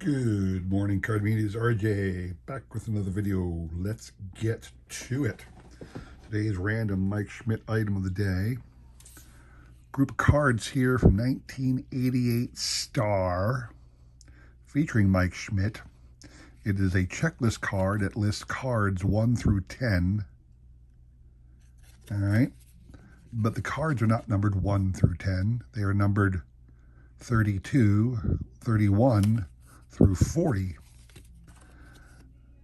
Good morning, Card Media's RJ, back with another video. Let's get to it. Today's random Mike Schmidt item of the day. Group of cards here from 1988 Star, featuring Mike Schmidt. It is a checklist card that lists cards 1 through 10. All right. But the cards are not numbered 1 through 10. They are numbered 32, 31, through 40.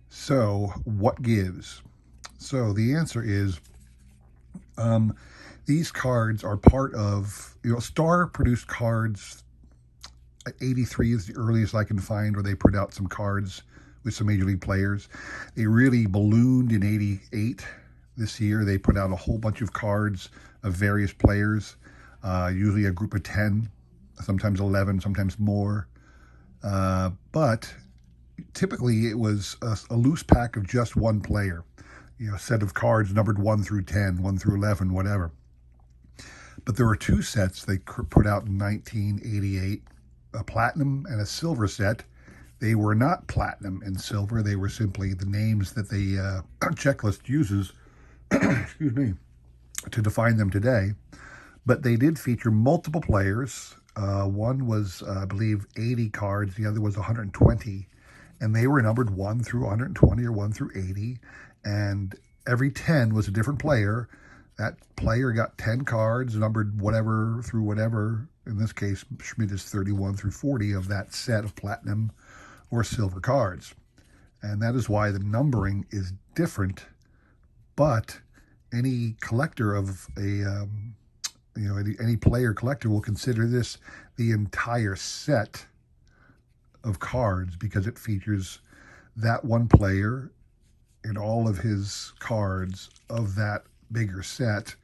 So what gives? So the answer is these cards are part of, Star produced cards. 83 is the earliest I can find where they put out some cards with some major league players. They really ballooned in 88. This year they put out a whole bunch of cards of various players, usually a group of 10, sometimes 11, sometimes more. But typically it was a loose pack of just one player, a set of cards numbered 1 through 10, 1 through 11, whatever. But there were two sets they put out in 1988, a platinum and a silver set. They were not platinum and silver. They were simply the names that the checklist uses excuse me, to define them today. But they did feature multiple players. One was, I believe, 80 cards. The other was 120. And they were numbered 1 through 120 or 1 through 80. And every 10 was a different player. That player got 10 cards, numbered whatever through whatever. In this case, Schmidt is 31 through 40 of that set of platinum or silver cards. And that is why the numbering is different. But any collector of a... any player collector will consider this the entire set of cards because it features that one player and all of his cards of that bigger set.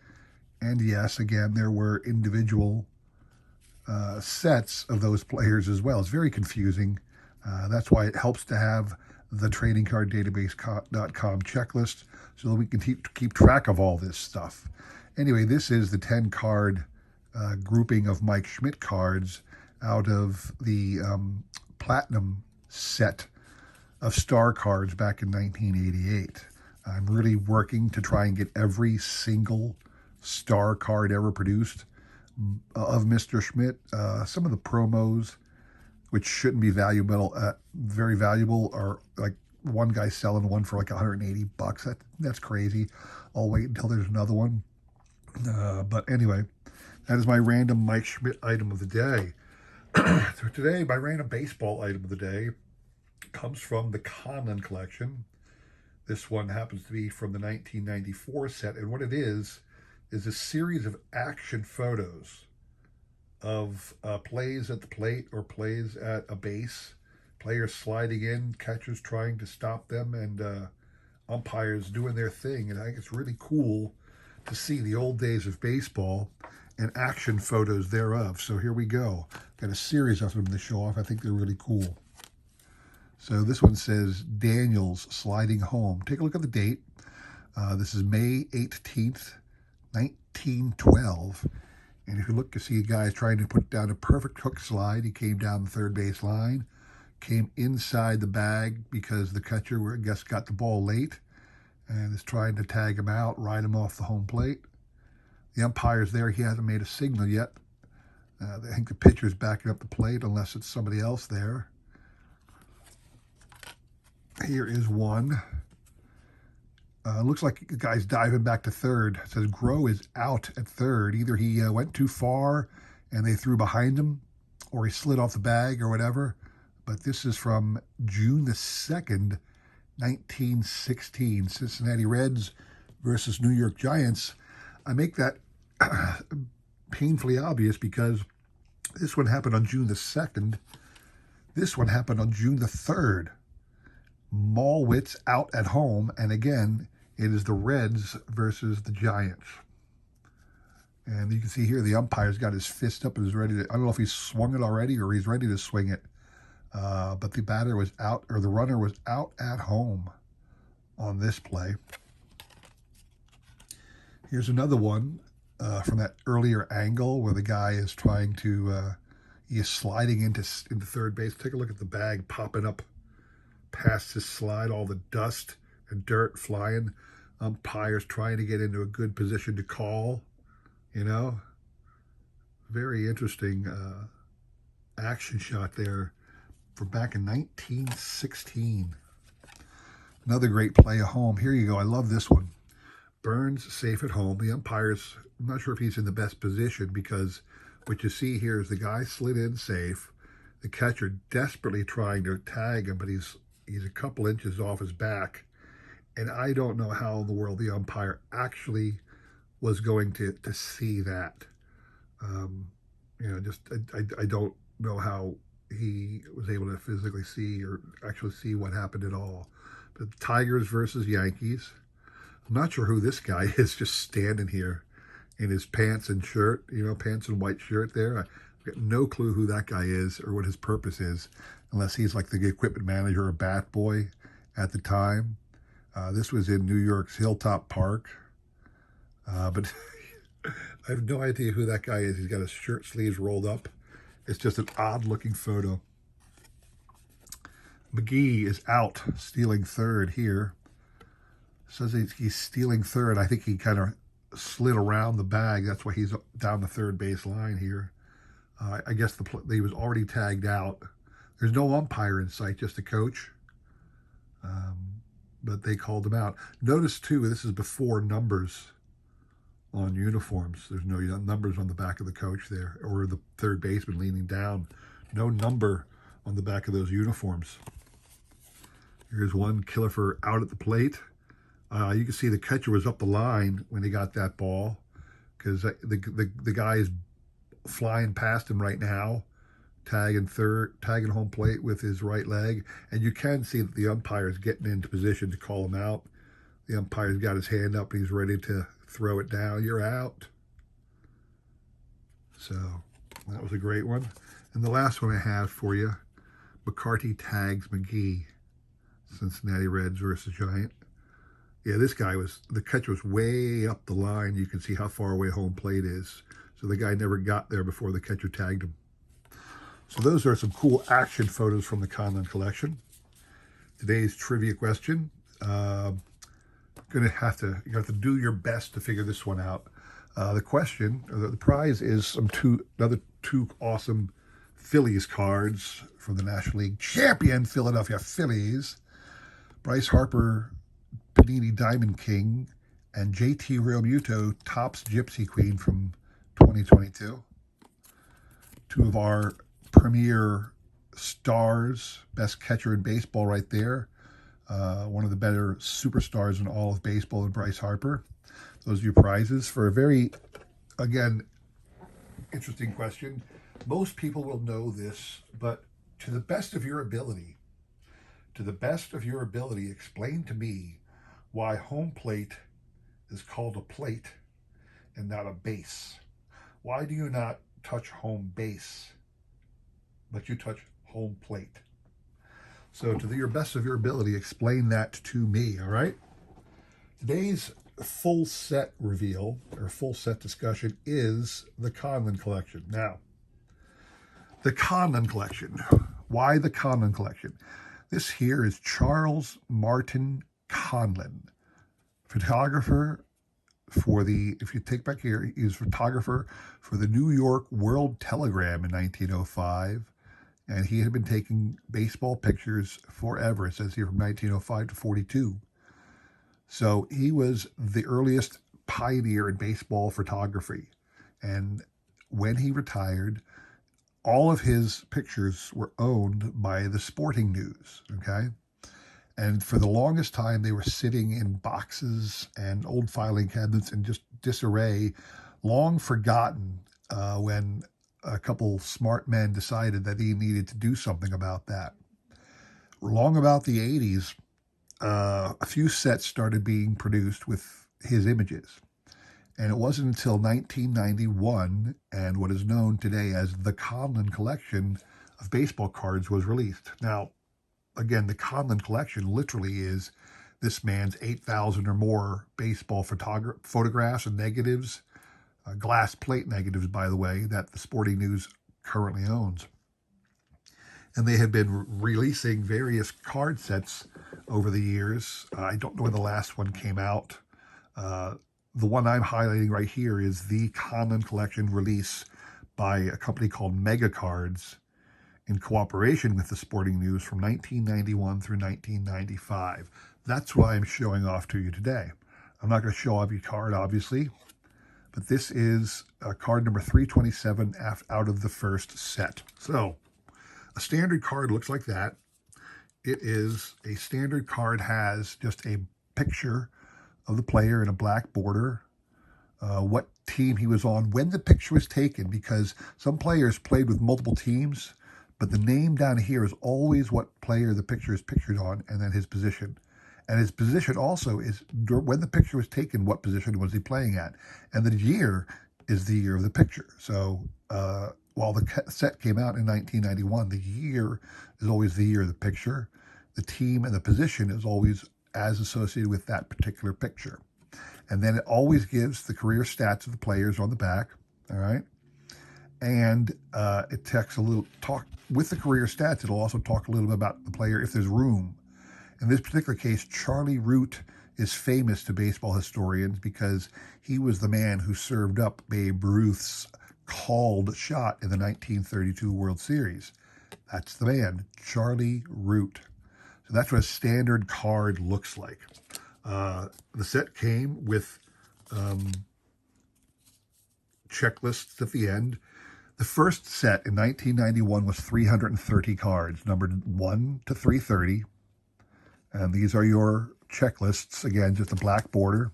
And yes, again, there were individual sets of those players as well. It's very confusing. That's why it helps to have the tradingcarddatabase.com checklist so that we can keep track of all this stuff. Anyway, this is the 10 card grouping of Mike Schmidt cards out of the platinum set of Star cards back in 1988. I'm really working to try and get every single Star card ever produced of Mr. Schmidt. Some of the promos, which shouldn't be valuable, very valuable, are like one guy selling one for like $180. That's crazy. I'll wait until there's another one. But anyway, that is my random Mike Schmidt item of the day. So today, my random baseball item of the day comes from the Conlon Collection. This one happens to be from the 1994 set, and what it is a series of action photos of plays at the plate or plays at a base, players sliding in, catchers trying to stop them, and umpires doing their thing. And I think it's really cool to see the old days of baseball and action photos thereof. So here we go. Got a series of them to show off. I think they're really cool. So this one says Daniels sliding home. Take a look at the date. This is May 18th, 1912. And if you look, you see a guy trying to put down a perfect hook slide. He came down the third base line, came inside the bag because the catcher, I guess, got the ball late and is trying to tag him out, ride him off the home plate. The umpire's there. He hasn't made a signal yet. I think the pitcher's backing up the plate unless it's somebody else there. Here is one. Looks like the guy's diving back to third. It says Groh is out at third. Either he went too far and they threw behind him, or he slid off the bag or whatever. But this is from June the 2nd, 1916, Cincinnati Reds versus New York Giants. I make that painfully obvious because this one happened on June the 2nd. This one happened on June the 3rd. Malwitz out at home, and again, it is the Reds versus the Giants. And you can see here the umpire's got his fist up and is ready to, I don't know if he's swung it already or he's ready to swing it. But the batter was out, or the runner was out at home on this play. Here's another one from that earlier angle where the guy is trying to, He is sliding into third base. Take a look at the bag popping up past his slide, all the dust and dirt flying. Umpires trying to get into a good position to call, you know. Very interesting action shot there from back in 1916. Another great play at home. Here you go. I love this one. Burns safe at home. The umpire's, I'm not sure if he's in the best position, because what you see here is the guy slid in safe. The catcher desperately trying to tag him, but he's a couple inches off his back. And I don't know how in the world the umpire actually was going to see that. I don't know how he was able to physically see or actually see what happened at all. But Tigers versus Yankees. I'm not sure who this guy is, just standing here in his pants and shirt, pants and white shirt there. I've got no clue who that guy is or what his purpose is, unless he's like the equipment manager or bat boy at the time. This was in New York's Hilltop Park. But I have no idea who that guy is. He's got his shirt sleeves rolled up. It's just an odd-looking photo. McGee is out, stealing third here. Says he's stealing third. I think he kind of slid around the bag. That's why he's down the third base line here. I guess he was already tagged out. There's no umpire in sight, just a coach. But they called him out. Notice, too, this is before numbers on uniforms. There's no numbers on the back of the coach there, or the third baseman leaning down. No number on the back of those uniforms. Here's one Killefer out at the plate. You can see the catcher was up the line when he got that ball, because the guy is flying past him right now, tagging home plate with his right leg, and you can see that the umpire is getting into position to call him out. The umpire's got his hand up and he's ready to throw it down. You're out. So that was a great one. And the last one I have for you, McCarty tags McGee, Cincinnati Reds versus Giant. Yeah, this guy the catcher was way up the line. You can see how far away home plate is. So the guy never got there before the catcher tagged him. So those are some cool action photos from the Conlon Collection. Today's trivia question. You have to do your best to figure this one out. The question, or the prize, is another two awesome Phillies cards from the National League champion Philadelphia Phillies. Bryce Harper, Panini Diamond King, and JT Realmuto, Topps Gypsy Queen from 2022. Two of our premier stars, best catcher in baseball right there. One of the better superstars in all of baseball, Bryce Harper. Those are your prizes for a very, again, interesting question. Most people will know this, but to the best of your ability, explain to me why home plate is called a plate and not a base. Why do you not touch home base, but you touch home plate? So to your best of your ability, explain that to me, all right? Today's full set reveal, or full set discussion, is the Conlon Collection. Now, the Conlon Collection. Why the Conlon Collection? This here is Charles Martin Conlon, photographer for if you take back here, he was photographer for the New York World Telegram in 1905. And he had been taking baseball pictures forever. It says here from 1905 to 42. So he was the earliest pioneer in baseball photography. And when he retired, all of his pictures were owned by the Sporting News, okay? And for the longest time, they were sitting in boxes and old filing cabinets in just disarray, long forgotten when a couple smart men decided that he needed to do something about that. Long about the 80s, a few sets started being produced with his images. And it wasn't until 1991 and what is known today as the Conlon Collection of baseball cards was released. Now, again, the Conlon Collection literally is this man's 8,000 or more baseball photographs and negatives, glass plate negatives, by the way, that the Sporting News currently owns. And they have been releasing various card sets over the years. I don't know when the last one came out. Uh, the one I'm highlighting right here is the Conlon Collection release by a company called Mega Cards in cooperation with the Sporting News from 1991 through 1995. That's what I'm showing off to you today. I'm not going to show off your card, obviously, but this is card number 327 out of the first set. So, a standard card looks like that. It is a standard card, has just a picture of the player in a black border, what team he was on when the picture was taken, because some players played with multiple teams, but the name down here is always what player the picture is pictured on, and then his position. And his position also is, when the picture was taken, what position was he playing at? And the year is the year of the picture. So while the set came out in 1991, the year is always the year of the picture. The team and the position is always as associated with that particular picture. And then it always gives the career stats of the players on the back, all right? And it takes a little talk with the career stats. It'll also talk a little bit about the player if there's room. In this particular case, Charlie Root is famous to baseball historians because he was the man who served up Babe Ruth's called shot in the 1932 World Series. That's the man, Charlie Root. So that's what a standard card looks like. The set came with checklists at the end. The first set in 1991 was 330 cards, numbered 1 to 330. And these are your checklists. Again, just a black border.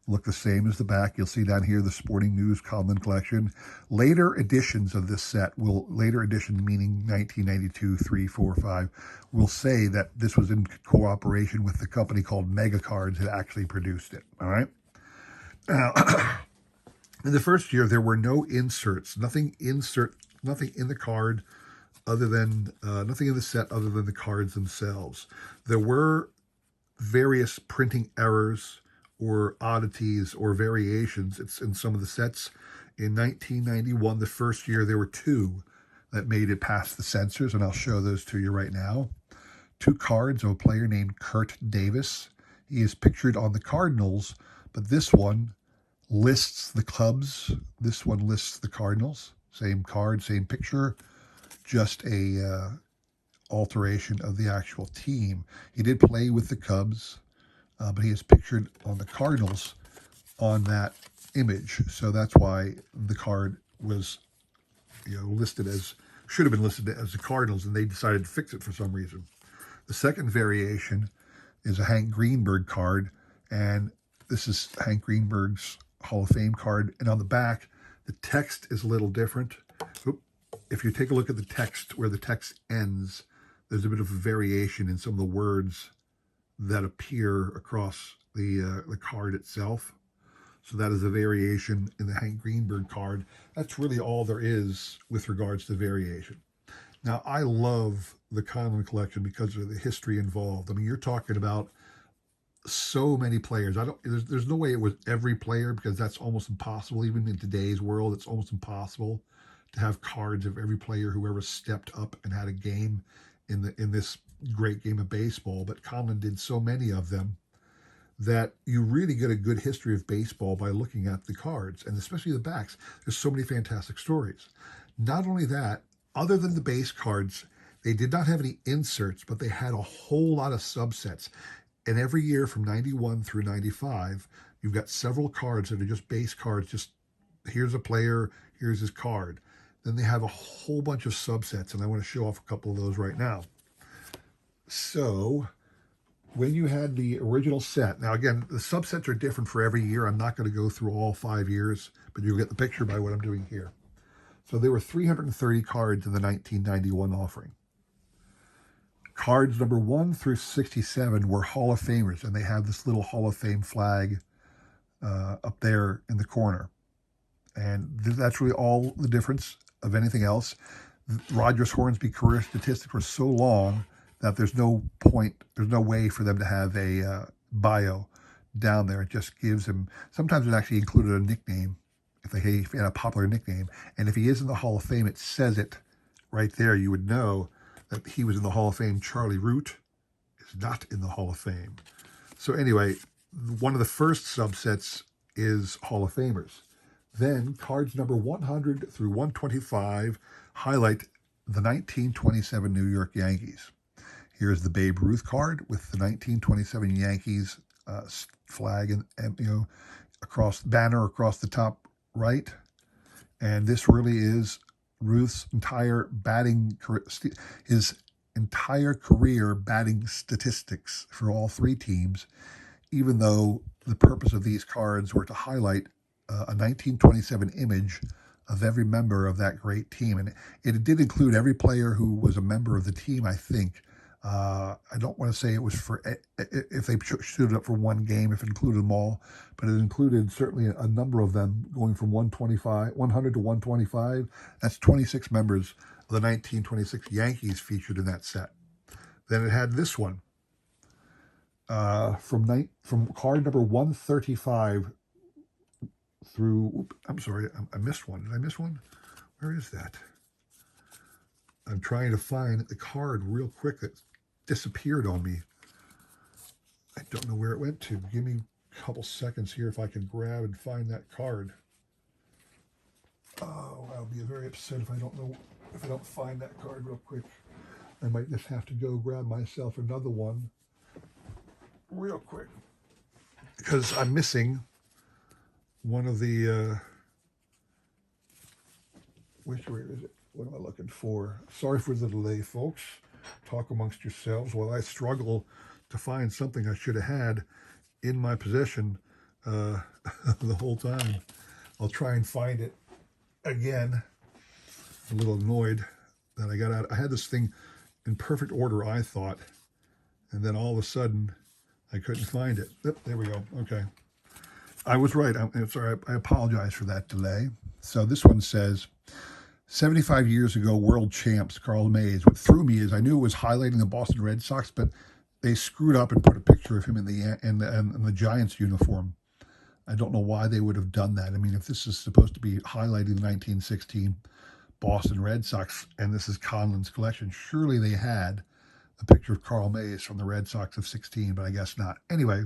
Look the same as the back. You'll see down here the Sporting News Conlon Collection. Later editions of this set later editions meaning 1992, 3, 4, 5, will say that this was in cooperation with the company called Mega Cards that actually produced it. All right. Now, in the first year, there were no inserts, nothing in the card other than, nothing in the set other than the cards themselves. There were various printing errors or oddities or variations. It's in some of the sets. In 1991, the first year, there were 2 that made it past the censors, and I'll show those to you right now. 2 cards of a player named Kurt Davis. He is pictured on the Cardinals, but this one lists the Cubs. This one lists the Cardinals. Same card, same picture, just a alteration of the actual team. He did play with the Cubs, but he is pictured on the Cardinals on that image. So that's why the card was, listed as, should have been listed as the Cardinals, and they decided to fix it for some reason. The second variation is a Hank Greenberg card, and this is Hank Greenberg's Hall of Fame card. And on the back, the text is a little different. If you take a look at the text, where the text ends, there's a bit of a variation in some of the words that appear across the card itself. So that is a variation in the Hank Greenberg card. That's really all there is with regards to variation. Now, I love the Conlon Collection because of the history involved. I mean, you're talking about so many players. There's no way it was every player, because that's almost impossible. Even in today's world, it's almost impossible to have cards of every player who ever stepped up and had a game in this great game of baseball. But Conlon did so many of them that you really get a good history of baseball by looking at the cards, and especially the backs. There's so many fantastic stories. Not only that, other than the base cards, they did not have any inserts, but they had a whole lot of subsets. And every year from 91 through 95, you've got several cards that are just base cards. Just here's a player, here's his card. Then they have a whole bunch of subsets, and I want to show off a couple of those right now. So when you had the original set, now again, the subsets are different for every year. I'm not going to go through all 5 years, but you'll get the picture by what I'm doing here. So there were 330 cards in the 1991 offering. Cards number 1 through 67 were Hall of Famers, and they have this little Hall of Fame flag up there in the corner. And that's really all the difference of anything else. Rogers Hornsby career statistics were so long that there's no way for them to have a bio down there. It just gives him, sometimes it actually included a nickname if he had a popular nickname. And if he is in the Hall of Fame, it says it right there. You would know that he was in the Hall of Fame. Charlie Root is not in the Hall of Fame. So anyway, one of the first subsets is Hall of Famers. Then cards number 100 through 125 highlight the 1927 New York Yankees. Here's the Babe Ruth card with the 1927 Yankees flag and across banner across the top right. And this really is Ruth's entire his entire career batting statistics for all three teams, even though the purpose of these cards were to highlight a 1927 image of every member of that great team. And it did include every player who was a member of the team, I think. I don't want to say it was for if they stood up for one game, if it included them all, but it included certainly a number of them going from 100 to 125. That's 26 members of the 1926 Yankees featured in that set. Then it had this one from card number 135 through. I'm sorry, I missed one. Did I miss one? Where is that? I'm trying to find the card real quick that disappeared on me. I don't know where it went to. Give me a couple seconds here if I can grab and find that card. Oh, I'll be very upset if I don't find that card real quick. I might just have to go grab myself another one real quick because I'm missing one of the where is it? What am I looking for? Sorry for the delay, folks. Talk amongst yourselves while I struggle to find something I should have had in my possession the whole time. I'll try and find it again. I'm a little annoyed that I got out. I had this thing in perfect order, I thought, and then all of a sudden I couldn't find it. Yep, there we go. Okay. I was right. I'm sorry. I apologize for that delay. So this one says, 75 years ago, world champs Carl Mays. What threw me is I knew it was highlighting the Boston Red Sox, but they screwed up and put a picture of him in the Giants uniform. I don't know why they would have done that. I mean, if this is supposed to be highlighting the 1916 Boston Red Sox and this is Conlon's Collection, surely they had a picture of Carl Mays from the Red Sox of 16, but I guess not. Anyway,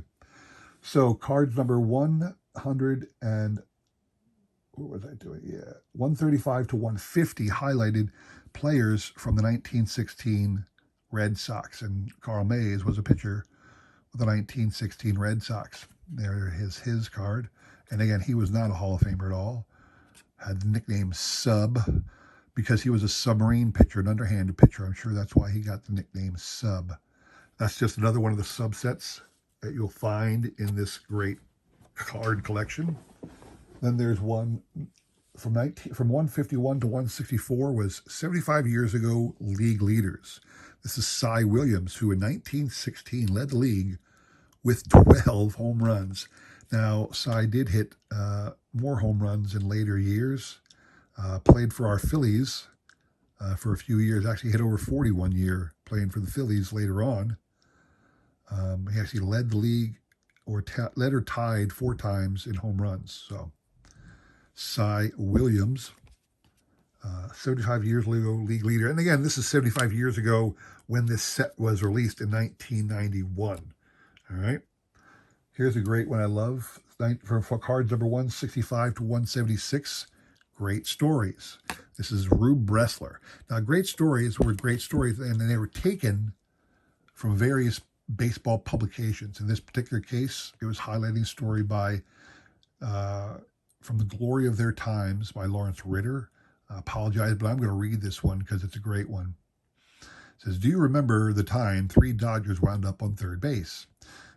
so cards number 100 and what was I doing? Yeah, 135 to 150 highlighted players from the 1916 Red Sox, and Carl Mays was a pitcher with the 1916 Red Sox. There is his card, and again, he was not a Hall of Famer at all. Had the nickname Sub because he was a submarine pitcher, an underhanded pitcher. I'm sure that's why he got the nickname Sub. That's just another one of the subsets that you'll find in this great card collection. Then there's one from 151 to 164 was 75 years ago league leaders. This is Cy Williams, who in 1916 led the league with 12 home runs. Now, Cy did hit more home runs in later years. Played for our Phillies for a few years. Actually hit over 40 one year playing for the Phillies later on. He actually led the league led or tied 4 times in home runs. So Cy Williams, 75 years ago, league leader. And again, this is 75 years ago when this set was released in 1991. All right. Here's a great one I love. For cards number 165 to 176, Great Stories. This is Rube Bressler. Now, great stories were great stories, and they were taken from various baseball publications. In this particular case, it was highlighting a story by From the Glory of Their Times by Lawrence Ritter. I apologize, but I'm going to read this one because it's a great one. It says, do you remember the time 3 Dodgers wound up on third base?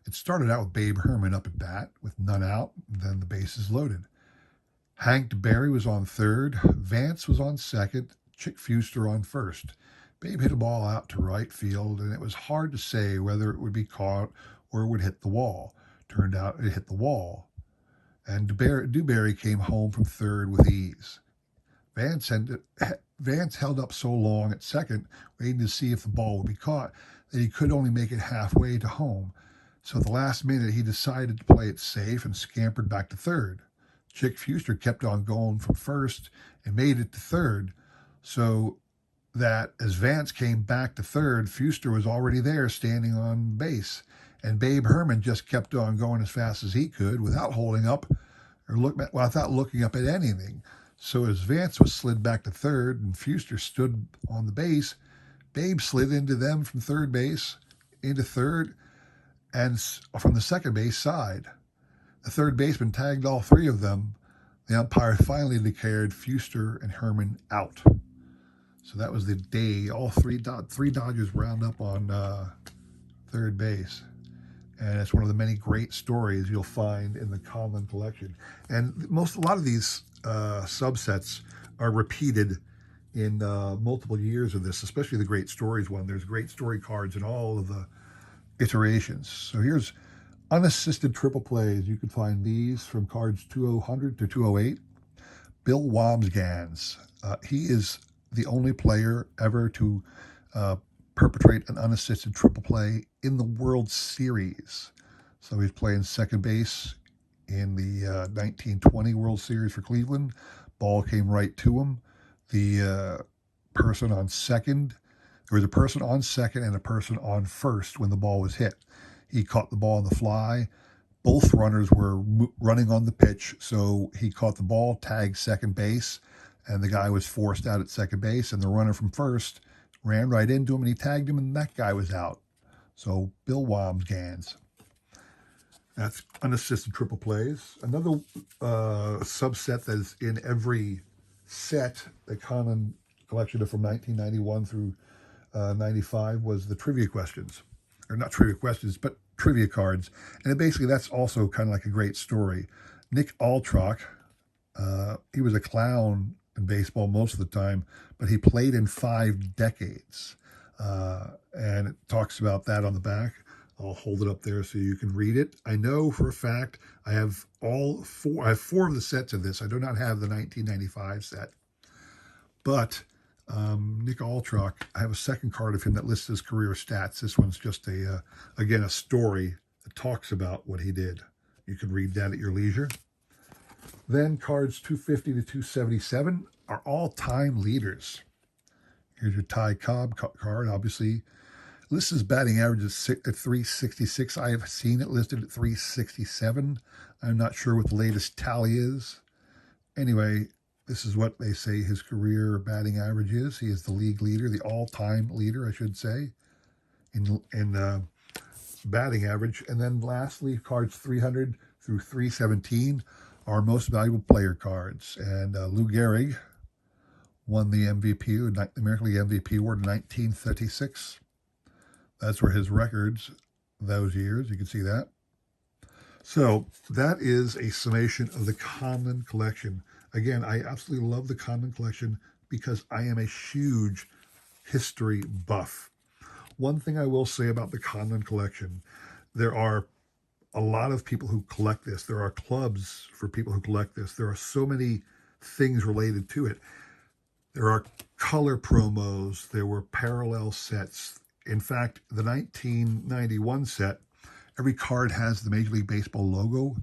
It started out with Babe Herman up at bat with none out, and then the bases loaded. Hank DeBerry was on third, Vance was on second, Chick Fuster on first. Babe hit a ball out to right field, and it was hard to say whether it would be caught or it would hit the wall. Turned out it hit the wall, and DeBerry came home from third with ease. Vance held up so long at second, waiting to see if the ball would be caught, that he could only make it halfway to home. So at the last minute, he decided to play it safe and scampered back to third. Chick Fuster kept on going from first and made it to third. So that as Vance came back to third, Fuster was already there standing on base. And Babe Herman just kept on going as fast as he could without holding up or without looking up at anything. So as Vance was slid back to third and Fuster stood on the base, Babe slid into them from third base into third and from the second base side. The third baseman tagged all three of them. The umpire finally declared Fuster and Herman out. So that was the day. All three Dodgers wound up on third base. And it's one of the many great stories you'll find in the Conlon Collection. And a lot of these subsets are repeated in multiple years of this, especially the Great Stories one. There's great story cards in all of the iterations. So here's unassisted triple plays. You can find these from cards 200 to 208. Bill Wambsgans. He is the only player ever to perpetrate an unassisted triple play in the World Series. So he's playing second base in the 1920 World Series for Cleveland. Ball came right to him. The person on second, there was a person on second and a person on first when the ball was hit. He caught the ball on the fly. Both runners were running on the pitch, so he caught the ball, tagged second base, and the guy was forced out at second base, and the runner from first ran right into him, and he tagged him, and that guy was out. So Bill Wambsgans. That's unassisted triple plays. Another subset that is in every set, the Conlon Collection from 1991 through 95, was the trivia questions. Or not trivia questions, but trivia cards. And basically that's also kind of like a great story. Nick Altrock, he was a clown in baseball most of the time, but he played in 5 decades. And it talks about that on the back. I'll hold it up there so you can read it. I know for a fact I have four of the sets of this. I do not have the 1995 set. But Nick Altrock, I have a second card of him that lists his career stats. This one's just again, a story that talks about what he did. You can read that at your leisure. Then cards 250 to 277 are all-time leaders. Here's your Ty Cobb card, obviously. This is batting average at 366. I have seen it listed at 367. I'm not sure what the latest tally is. Anyway, this is what they say his career batting average is. He is the league leader, the all-time leader, I should say, in batting average. And then lastly, cards 300 through 317 are most valuable player cards. And Lou Gehrig won the MVP, the American League MVP award in 1936. That's where his records, those years, you can see that. So that is a summation of the Conlon Collection. Again, I absolutely love the Conlon Collection because I am a huge history buff. One thing I will say about the Conlon Collection, there are a lot of people who collect this. There are clubs for people who collect this. There are so many things related to it. There are color promos. There were parallel sets. In fact, the 1991 set, every card has the Major League Baseball logo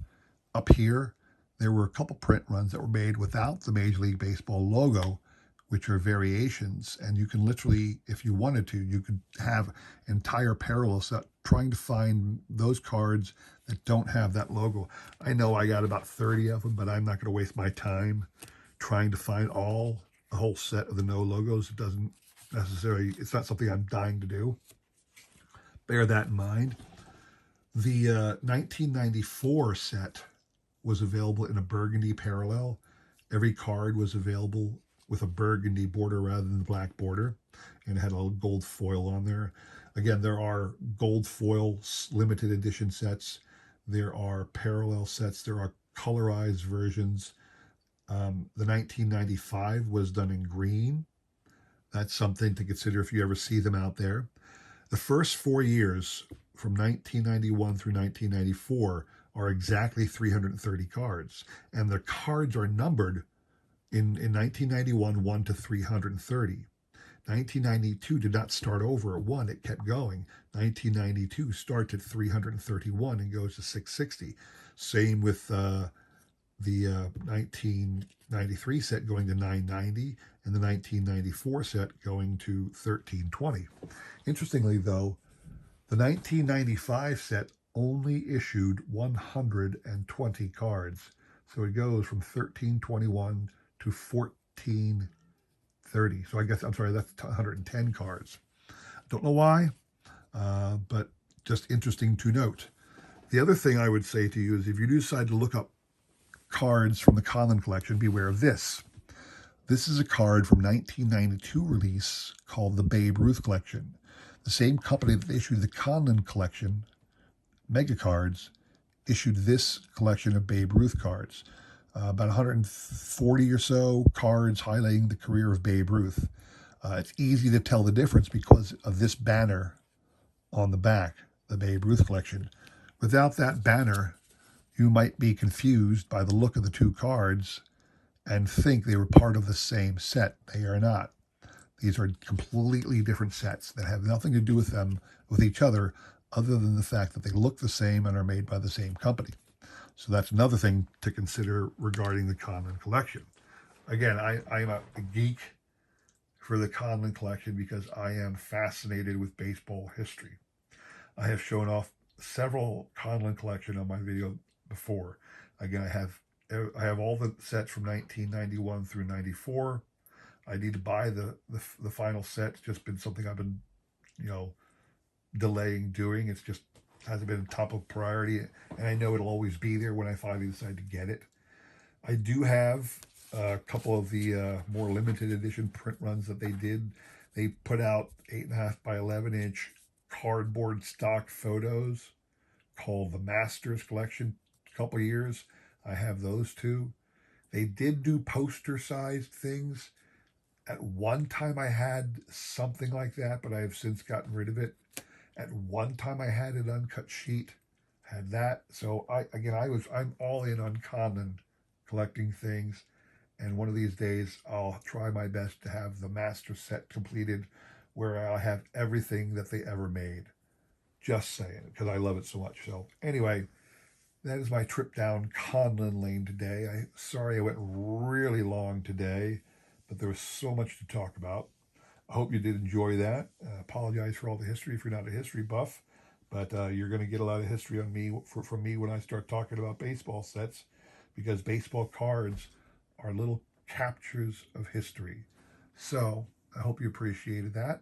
up here. There were a couple print runs that were made without the Major League Baseball logo, which are variations. And you can literally, if you wanted to, you could have entire parallel set trying to find those cards that don't have that logo. I know I got about 30 of them, but I'm not going to waste my time trying to find a whole set of the no logos. It doesn't necessarily, it's not something I'm dying to do. Bear that in mind. The 1994 set was available in a burgundy parallel. Every card was available with a burgundy border rather than the black border, and it had a little gold foil on there. Again, there are gold foil limited edition sets. There are parallel sets. There are colorized versions. The 1995 was done in green. That's something to consider if you ever see them out there. The first 4 years, from 1991 through 1994, are exactly 330 cards. And the cards are numbered in 1991, 1 to 330. 1992 did not start over at 1, it kept going. 1992 starts at 331 and goes to 660. Same with the 1993 set going to $9.90, and the 1994 set going to $13.20. Interestingly, though, the 1995 set only issued 120 cards. So it goes from 1321 to 1430. So I guess, I'm sorry, that's 110 cards. Don't know why, but just interesting to note. The other thing I would say to you is if you do decide to look up cards from the Conlon Collection, beware of this. This is a card from 1992 release called the Babe Ruth Collection. The same company that issued the Conlon Collection mega cards issued this collection of Babe Ruth cards. About 140 or so cards highlighting the career of Babe Ruth. It's easy to tell the difference because of this banner on the back, the Babe Ruth Collection. Without that banner, you might be confused by the look of the two cards and think they were part of the same set. They are not. These are completely different sets that have nothing to do with them, with each other than the fact that they look the same and are made by the same company. So that's another thing to consider regarding the Conlon Collection. Again, I'm a geek for the Conlon Collection because I am fascinated with baseball history. I have shown off several Conlon Collection on my video before. Again, I have all the sets from 1991 through 94. I need to buy the final set. It's just been something I've been, delaying doing. It's just hasn't been top of priority, and I know it'll always be there when I finally decide to get it. I do have a couple of the more limited edition print runs that they did. They put out 8.5 by 11-inch cardboard stock photos called the Masters Collection a couple of years. I have those too. They did do poster-sized things. At one time I had something like that, but I have since gotten rid of it. At one time I had an uncut sheet, had that. So I'm all in on Conlon collecting things. And one of these days I'll try my best to have the master set completed where I'll have everything that they ever made. Just saying, because I love it so much. So anyway, that is my trip down Conlon Lane today. Sorry I went really long today, but there was so much to talk about. I hope you did enjoy that. Apologize for all the history if you're not a history buff, but you're going to get a lot of history on me from me when I start talking about baseball sets, because baseball cards are little captures of history. So I hope you appreciated that.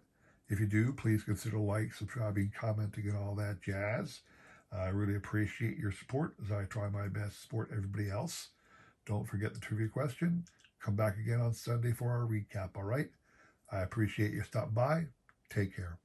If you do, please consider subscribing, commenting, and all that jazz. I really appreciate your support as I try my best to support everybody else. Don't forget the trivia question. Come back again on Sunday for our recap, all right? I appreciate you stopping by. Take care.